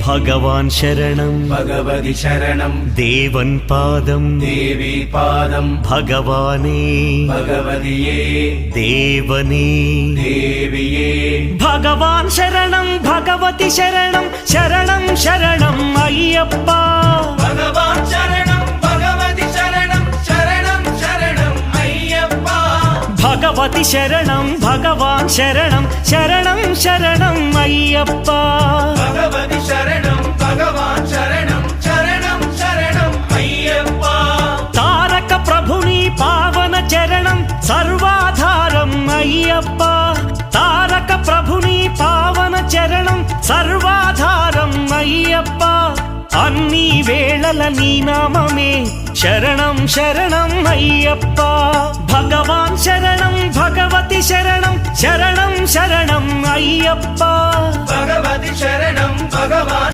ഭഗവാൻ ശരണം ഭഗവതി ശരണം ദേവൻ പാദം ദേവി പാദം ഭഗവാനേ ഭഗവതിയേ ദേവനേ ദേവിയേ ഭഗവാൻ ശരണം ഭഗവതി ശരണം ശരണം ശരണം അയ്യപ്പ ഭഗവാൻ ശരണം ഭഗവതി ശരണം ശരണം ശരണം അയ്യപ്പ ഭഗവതി ശരണം ഭഗവാൻ ശരണം ശരണം ശരണം അയ്യപ്പ ഭഗവതി ശരണം ഭഗവാൻ ശരണം ശരണം ശരണം അയ്യപ്പ താരക ప్రభుని పావన చరణం సర్వాధారం అయ్యప్ప తారక ప్రభుని పావన చరణం సర్వాధారం అయ్యప్ప అన్ని వేళల నీ నామమే శరణం శరణం అయ్యప్ప భగవాన్ శరణం భగవతి శరణం శరణం శరణం అయ్యప్ప భగవతి శరణం భగవాన్